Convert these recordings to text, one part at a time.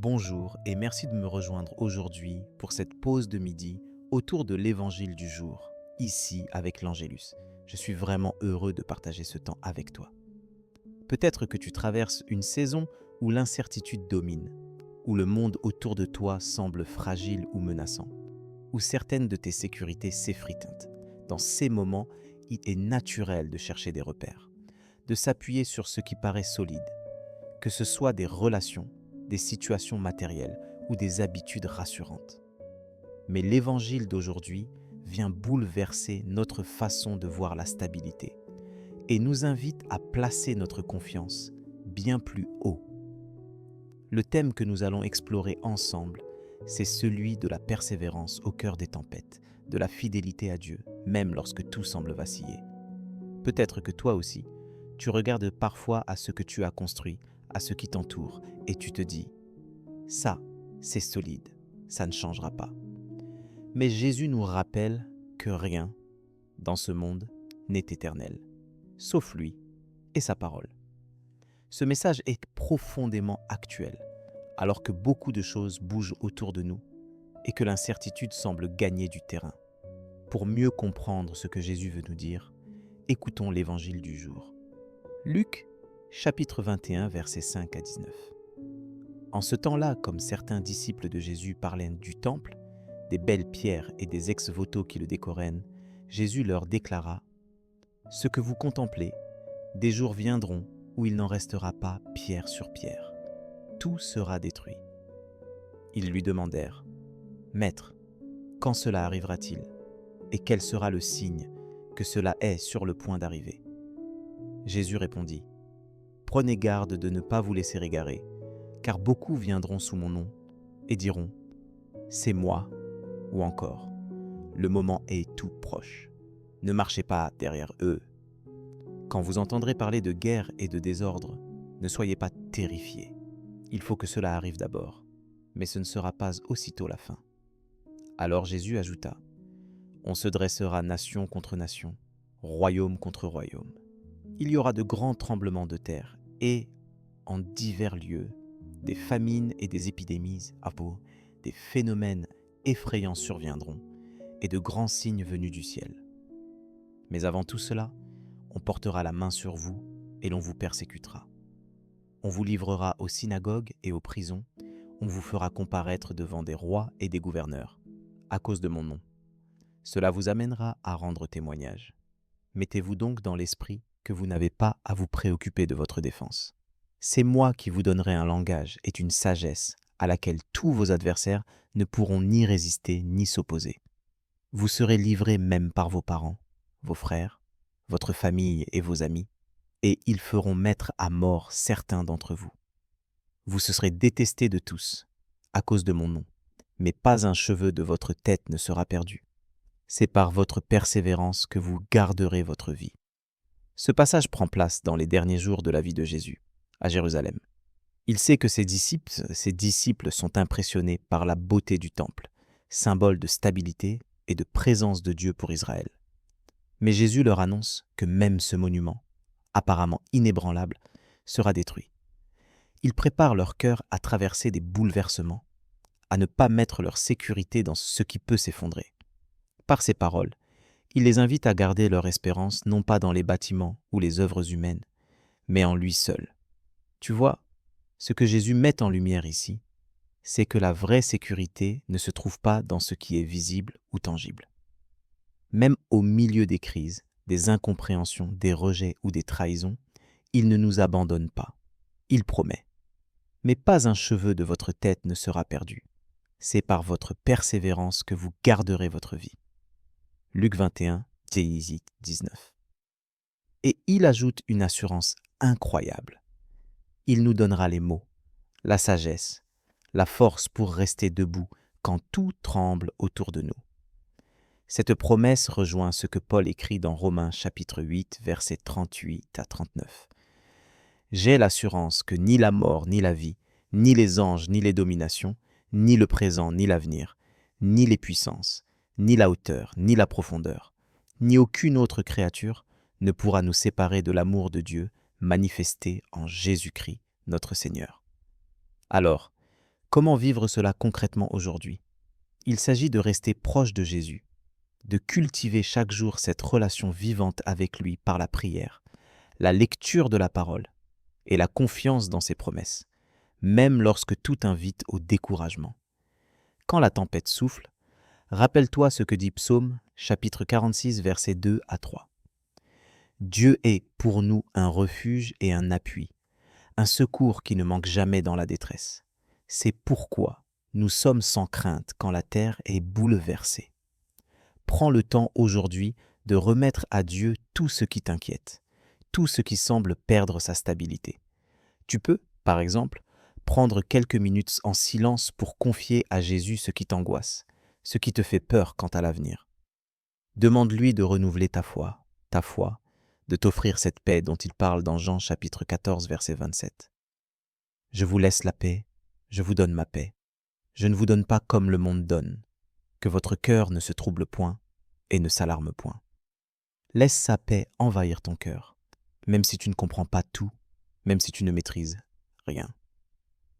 Bonjour et merci de me rejoindre aujourd'hui pour cette pause de midi autour de l'évangile du jour, ici avec l'Angélus. Je suis vraiment heureux de partager ce temps avec toi. Peut-être que tu traverses une saison où l'incertitude domine, où le monde autour de toi semble fragile ou menaçant, où certaines de tes sécurités s'effritent. Dans ces moments, il est naturel de chercher des repères, de s'appuyer sur ce qui paraît solide, que ce soit des relations, des situations matérielles ou des habitudes rassurantes. Mais l'évangile d'aujourd'hui vient bouleverser notre façon de voir la stabilité et nous invite à placer notre confiance bien plus haut. Le thème que nous allons explorer ensemble, c'est celui de la persévérance au cœur des tempêtes, de la fidélité à Dieu, même lorsque tout semble vaciller. Peut-être que toi aussi, tu regardes parfois à ce que tu as construit, à ce qui t'entoure, et tu te dis « ça, c'est solide, ça ne changera pas ». Mais Jésus nous rappelle que rien, dans ce monde, n'est éternel, sauf lui et sa parole. Ce message est profondément actuel, alors que beaucoup de choses bougent autour de nous et que l'incertitude semble gagner du terrain. Pour mieux comprendre ce que Jésus veut nous dire, écoutons l'évangile du jour. Luc, chapitre 21, versets 5 à 19. En ce temps-là, comme certains disciples de Jésus parlaient du temple, des belles pierres et des ex-voto qui le décoraient, Jésus leur déclara « Ce que vous contemplez, des jours viendront où il n'en restera pas pierre sur pierre. Tout sera détruit. » Ils lui demandèrent « Maître, quand cela arrivera-t-il? Et quel sera le signe que cela est sur le point d'arriver ?» Jésus répondit « Prenez garde de ne pas vous laisser égarer, car beaucoup viendront sous mon nom et diront « C'est moi » ou encore « Le moment est tout proche. Ne marchez pas derrière eux. » Quand vous entendrez parler de guerre et de désordre, ne soyez pas terrifiés. Il faut que cela arrive d'abord, mais ce ne sera pas aussitôt la fin. Alors Jésus ajouta « On se dressera nation contre nation, royaume contre royaume. Il y aura de grands tremblements de terre et, en divers lieux, des famines et des épidémies, des phénomènes effrayants surviendront et de grands signes venus du ciel. Mais avant tout cela, on portera la main sur vous et l'on vous persécutera. On vous livrera aux synagogues et aux prisons, on vous fera comparaître devant des rois et des gouverneurs, à cause de mon nom. Cela vous amènera à rendre témoignage. Mettez-vous donc dans l'esprit que vous n'avez pas à vous préoccuper de votre défense. C'est moi qui vous donnerai un langage et une sagesse à laquelle tous vos adversaires ne pourront ni résister ni s'opposer. Vous serez livrés même par vos parents, vos frères, votre famille et vos amis, et ils feront mettre à mort certains d'entre vous. Vous serez détestés de tous, à cause de mon nom, mais pas un cheveu de votre tête ne sera perdu. C'est par votre persévérance que vous garderez votre vie. Ce passage prend place dans les derniers jours de la vie de Jésus, à Jérusalem. Il sait que ses disciples sont impressionnés par la beauté du temple, symbole de stabilité et de présence de Dieu pour Israël. Mais Jésus leur annonce que même ce monument, apparemment inébranlable, sera détruit. Il prépare leur cœur à traverser des bouleversements, à ne pas mettre leur sécurité dans ce qui peut s'effondrer. Par ces paroles, il les invite à garder leur espérance non pas dans les bâtiments ou les œuvres humaines, mais en lui seul. Tu vois, ce que Jésus met en lumière ici, c'est que la vraie sécurité ne se trouve pas dans ce qui est visible ou tangible. Même au milieu des crises, des incompréhensions, des rejets ou des trahisons, il ne nous abandonne pas. Il promet. Mais pas un cheveu de votre tête ne sera perdu. C'est par votre persévérance que vous garderez votre vie. Luc 21, 19. Et il ajoute une assurance incroyable. Il nous donnera les mots, la sagesse, la force pour rester debout quand tout tremble autour de nous. Cette promesse rejoint ce que Paul écrit dans Romains chapitre 8, versets 38 à 39. « J'ai l'assurance que ni la mort, ni la vie, ni les anges, ni les dominations, ni le présent, ni l'avenir, ni les puissances, ni la hauteur, ni la profondeur, ni aucune autre créature ne pourra nous séparer de l'amour de Dieu manifesté en Jésus-Christ, notre Seigneur. » Alors, Comment vivre cela concrètement aujourd'hui? Il s'agit de rester proche de Jésus, de cultiver chaque jour cette relation vivante avec lui par la prière, la lecture de la parole et la confiance dans ses promesses, même lorsque tout invite au découragement. Quand la tempête souffle, rappelle-toi ce que dit Psaume, chapitre 46, versets 2 à 3. Dieu est pour nous un refuge et un appui, un secours qui ne manque jamais dans la détresse. C'est pourquoi nous sommes sans crainte quand la terre est bouleversée. Prends le temps aujourd'hui de remettre à Dieu tout ce qui t'inquiète, tout ce qui semble perdre sa stabilité. Tu peux, par exemple, prendre quelques minutes en silence pour confier à Jésus ce qui t'angoisse, ce qui te fait peur quant à l'avenir. Demande-lui de renouveler ta foi, de t'offrir cette paix dont il parle dans Jean chapitre 14, verset 27. Je vous laisse la paix, je vous donne ma paix. Je ne vous donne pas comme le monde donne. Que votre cœur ne se trouble point et ne s'alarme point. Laisse sa paix envahir ton cœur, même si tu ne comprends pas tout, même si tu ne maîtrises rien.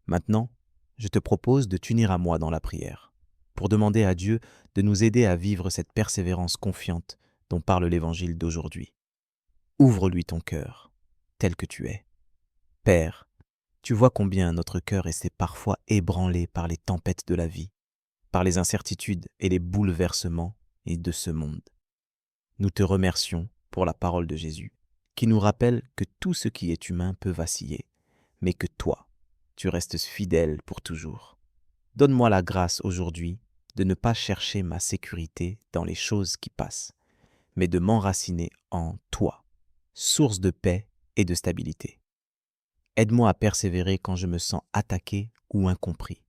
Maintenant, je te propose de t'unir à moi dans la prière, pour demander à Dieu de nous aider à vivre cette persévérance confiante dont parle l'Évangile d'aujourd'hui. Ouvre-lui ton cœur, tel que tu es. Père, tu vois combien notre cœur est parfois ébranlé par les tempêtes de la vie, par les incertitudes et les bouleversements de ce monde. Nous te remercions pour la parole de Jésus, qui nous rappelle que tout ce qui est humain peut vaciller, mais que toi, tu restes fidèle pour toujours. Donne-moi la grâce aujourd'hui de ne pas chercher ma sécurité dans les choses qui passent, mais de m'enraciner en toi, source de paix et de stabilité. Aide-moi à persévérer quand je me sens attaqué ou incompris,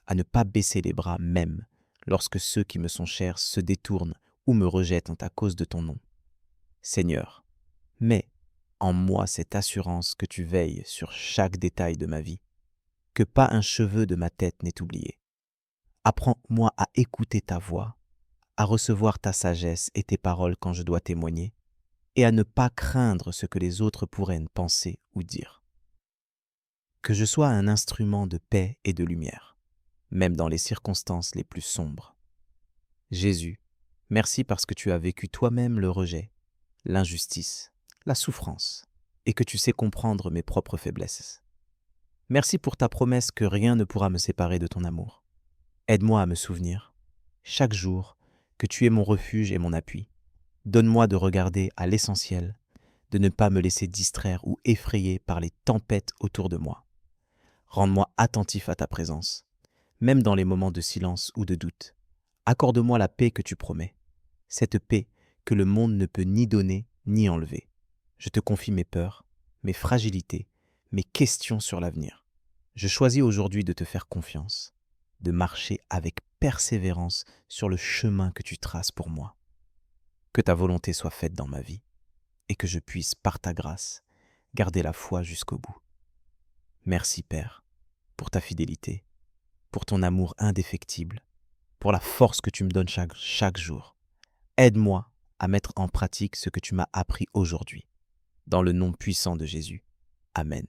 à ne pas baisser les bras même lorsque ceux qui me sont chers se détournent ou me rejettent à cause de ton nom. Seigneur, mets en moi cette assurance que tu veilles sur chaque détail de ma vie, que pas un cheveu de ma tête n'est oublié. Apprends-moi à écouter ta voix, à recevoir ta sagesse et tes paroles quand je dois témoigner, et à ne pas craindre ce que les autres pourraient penser ou dire. Que je sois un instrument de paix et de lumière, même dans les circonstances les plus sombres. Jésus, merci parce que tu as vécu toi-même le rejet, l'injustice, la souffrance, et que tu sais comprendre mes propres faiblesses. Merci pour ta promesse que rien ne pourra me séparer de ton amour. Aide-moi à me souvenir, chaque jour, que tu es mon refuge et mon appui. Donne-moi de regarder à l'essentiel, de ne pas me laisser distraire ou effrayer par les tempêtes autour de moi. Rends-moi attentif à ta présence, même dans les moments de silence ou de doute. Accorde-moi la paix que tu promets, cette paix que le monde ne peut ni donner ni enlever. Je te confie mes peurs, mes fragilités, mes questions sur l'avenir. Je choisis aujourd'hui de te faire confiance, de marcher avec persévérance sur le chemin que tu traces pour moi. Que ta volonté soit faite dans ma vie et que je puisse, par ta grâce, garder la foi jusqu'au bout. Merci Père, pour ta fidélité, pour ton amour indéfectible, pour la force que tu me donnes chaque jour. Aide-moi à mettre en pratique ce que tu m'as appris aujourd'hui. Dans le nom puissant de Jésus. Amen.